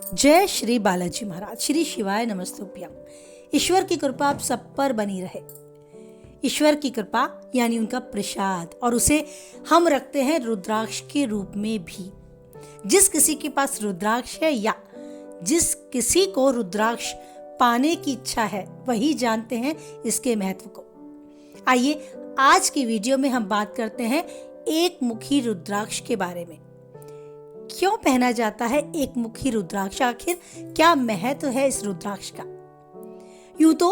जय श्री बालाजी महाराज। श्री शिवाय नमस्तुभ्यम। ईश्वर की कृपा आप सब पर बनी रहे। ईश्वर की कृपा यानी उनका प्रसाद, और उसे हम रखते हैं रुद्राक्ष के रूप में भी। जिस किसी के पास रुद्राक्ष है या जिस किसी को रुद्राक्ष पाने की इच्छा है वही जानते हैं इसके महत्व को। आइए आज की वीडियो में हम बात करते हैं एक मुखी रुद्राक्ष के बारे में। क्यों पहना जाता है एक मुखी रुद्राक्ष? आखिर क्या महत्व है इस रुद्राक्ष का? यूं तो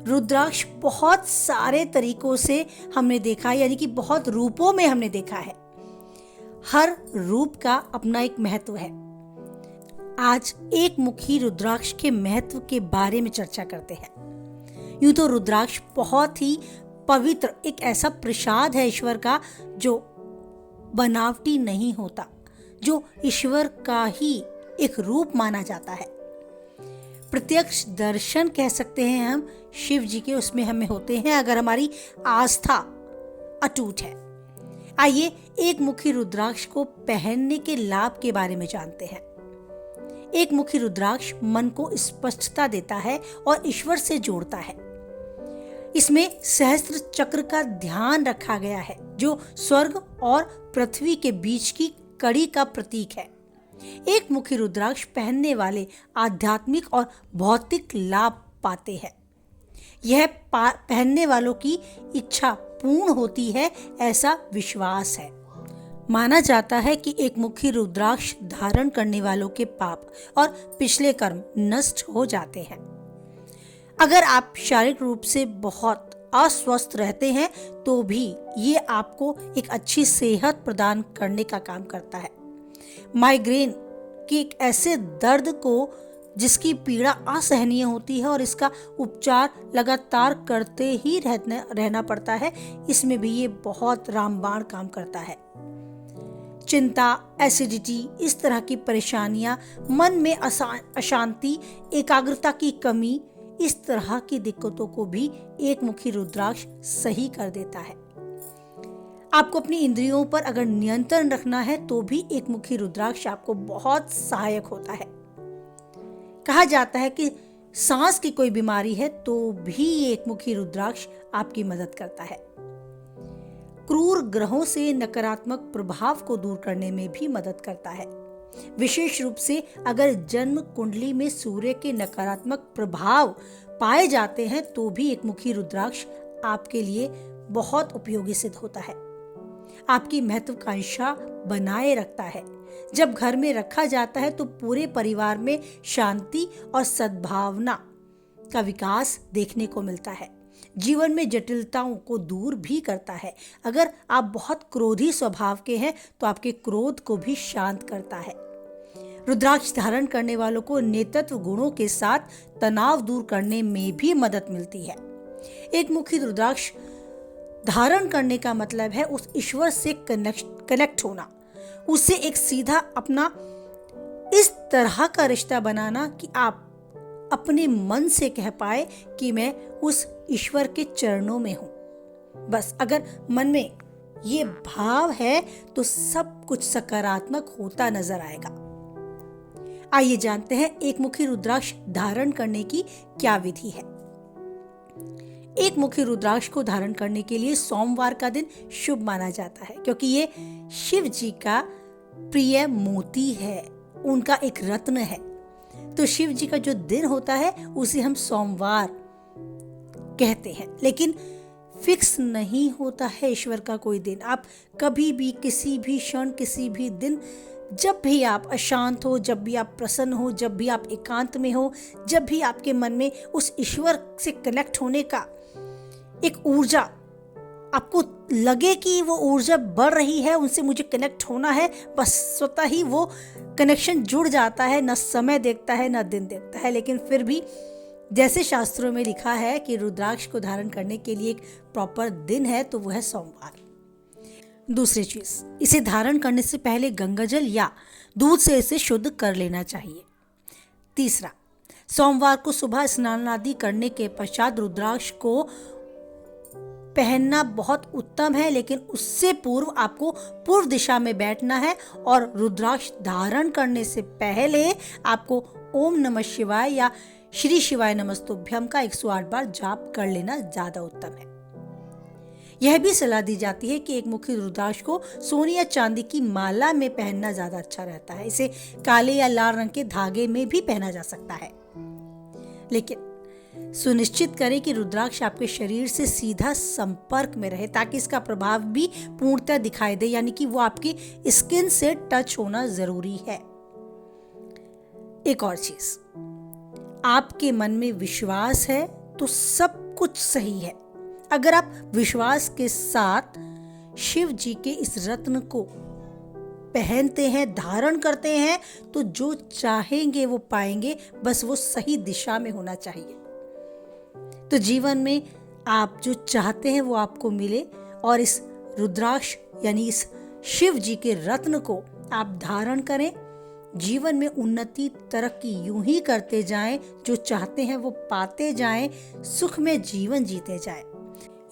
रुद्राक्ष बहुत सारे तरीकों से हमने देखा है, यानी कि बहुत रूपों में हमने देखा है। हर रूप का अपना एक महत्व है। आज एक मुखी रुद्राक्ष के महत्व के बारे में चर्चा करते हैं। यूं तो रुद्राक्ष बहुत ही पवित्र एक ऐसा प्रसाद है ईश्वर का जो बनावटी नहीं होता, जो ईश्वर का ही एक रूप माना जाता है। प्रत्यक्ष दर्शन कह सकते हैं हम शिव जी के, उसमें हमें होते हैं अगर हमारी आस्था अटूट है। आइए एक मुखी रुद्राक्ष को पहनने के लाभ के बारे में जानते हैं। एक मुखी रुद्राक्ष मन को स्पष्टता देता है और ईश्वर से जोड़ता है। इसमें सहस्त्र चक्र का ध्यान रखा गया है जो स्वर्ग और पृथ्वी के बीच की कड़ी का प्रतीक है। एक मुखी रुद्राक्ष पहनने वाले आध्यात्मिक और भौतिक लाभ पाते हैं। यह पहनने वालों की इच्छा पूर्ण होती है, ऐसा विश्वास है। माना जाता है कि एक मुखी रुद्राक्ष धारण करने वालों के पाप और पिछले कर्म नष्ट हो जाते हैं। अगर आप शारीरिक रूप से बहुत अस्वस्थ रहते हैं तो भी ये आपको एक अच्छी सेहत प्रदान करने का काम करता है। माइग्रेन के एक ऐसे दर्द को जिसकी पीड़ा असहनीय होती है और इसका उपचार लगातार करते ही रहना पड़ता है, इसमें भी ये बहुत रामबाण काम करता है। चिंता, एसिडिटी, इस तरह की परेशानियां, मन में अशांति, एकाग्रता की कमी, इस तरह की दिक्कतों को भी एक मुखी रुद्राक्ष सही कर देता है। आपको अपनी इंद्रियों पर अगर नियंत्रण रखना है तो भी एक मुखी रुद्राक्ष आपको बहुत सहायक होता है। कहा जाता है कि सांस की कोई बीमारी है तो भी एक मुखी रुद्राक्ष आपकी मदद करता है। क्रूर ग्रहों से नकारात्मक प्रभाव को दूर करने में भी मदद करता है। विशेष रूप से अगर जन्म कुंडली में सूर्य के नकारात्मक प्रभाव पाए जाते हैं तो भी एक मुखी रुद्राक्ष आपके लिए बहुत उपयोगी सिद्ध होता है। आपकी महत्वाकांक्षा बनाए रखता है। जब घर में रखा जाता है तो पूरे परिवार में शांति और सद्भावना का विकास देखने को मिलता है। जीवन में जटिलताओं को दूर भी करता है। अगर आप बहुत क्रोधी स्वभाव के हैं तो आपके क्रोध को भी शांत करता है। रुद्राक्ष धारण करने वालों को नेतृत्व गुणों के साथ तनाव दूर करने में भी मदद मिलती है। एक मुखी रुद्राक्ष धारण करने का मतलब है उस ईश्वर से कनेक्ट होना, उससे एक सीधा अपना इस तरह का रिश्ता बनाना कि आप अपने मन से कह पाए कि मैं उस ईश्वर के चरणों में हूं। बस अगर मन में ये भाव है तो सब कुछ सकारात्मक होता नजर आएगा। आइए जानते हैं एक मुखी रुद्राक्ष धारण करने की क्या विधि है। एक मुखी रुद्राक्ष को धारण करने के लिए सोमवार का दिन शुभ माना जाता है, क्योंकि ये शिव जी का प्रिय मोती है, उनका एक रत्न है। तो शिव जी का जो दिन होता है उसे हम सोमवार कहते हैं। लेकिन फिक्स नहीं होता है ईश्वर का कोई दिन। आप कभी भी, किसी भी क्षण, किसी भी दिन, जब भी आप अशांत हो, जब भी आप प्रसन्न हो, जब भी आप एकांत में हो, जब भी आपके मन में उस ईश्वर से कनेक्ट होने का एक ऊर्जा आपको लगे कि वो ऊर्जा बढ़ रही है, उनसे मुझे कनेक्ट होना है, बस स्वतः ही वो कनेक्शन जुड़ जाता है। न समय देखता है न दिन देखता है। लेकिन फिर भी जैसे शास्त्रों में लिखा है कि रुद्राक्ष को धारण करने के लिए एक प्रॉपर दिन है तो वो है सोमवार। दूसरी चीज, इसे धारण करने से पहले गंगाजल या दूध से इसे शुद्ध कर लेना चाहिए। तीसरा, सोमवार को सुबह स्नान आदि करने के पश्चात रुद्राक्ष को पहनना बहुत उत्तम है, लेकिन उससे पूर्व आपको पूर्व दिशा में बैठना है और रुद्राक्ष धारण करने से पहले आपको ओम नमः शिवाय या श्री शिवाय नमस्तुभ्यम का 108 बार जाप कर लेना ज्यादा उत्तम है। यह भी सलाह दी जाती है कि एक मुखी रुद्राक्ष को सोने या चांदी की माला में पहनना ज्यादा अच्छा रहता है। इसे काले या लाल रंग के धागे में भी पहना जा सकता है, लेकिन सुनिश्चित करें कि रुद्राक्ष आपके शरीर से सीधा संपर्क में रहे ताकि इसका प्रभाव भी पूर्णतः दिखाई दे, यानी कि वो आपकी स्किन से टच होना जरूरी है। एक और चीज, आपके मन में विश्वास है तो सब कुछ सही है। अगर आप विश्वास के साथ शिव जी के इस रत्न को पहनते हैं, धारण करते हैं, तो जो चाहेंगे वो पाएंगे, बस वो सही दिशा में होना चाहिए। तो जीवन में आप जो चाहते हैं वो आपको मिले, और इस रुद्राक्ष यानी इस शिव जी के रत्न को आप धारण करें। जीवन में उन्नति तरक्की यूं ही करते जाएं, जो चाहते हैं वो पाते जाएं, सुख में जीवन जीते जाएं।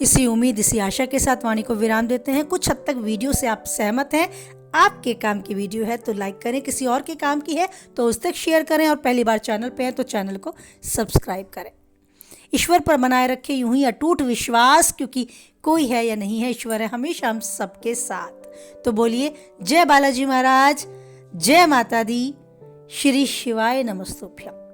इसी उम्मीद, इसी आशा के साथ वाणी को विराम देते हैं। कुछ हद तक वीडियो से आप सहमत हैं, आपके काम की वीडियो है तो लाइक करें, किसी और के काम की है तो उस तक शेयर करें, और पहली बार चैनल पे हैं तो चैनल को सब्सक्राइब करें। ईश्वर पर बनाए रखें यूं ही अटूट विश्वास, क्योंकि कोई है या नहीं है, ईश्वर है हमेशा हम सबके साथ। तो बोलिए जय बालाजी महाराज, जय माता दी, श्री शिवाय नमस्तुभ्यम।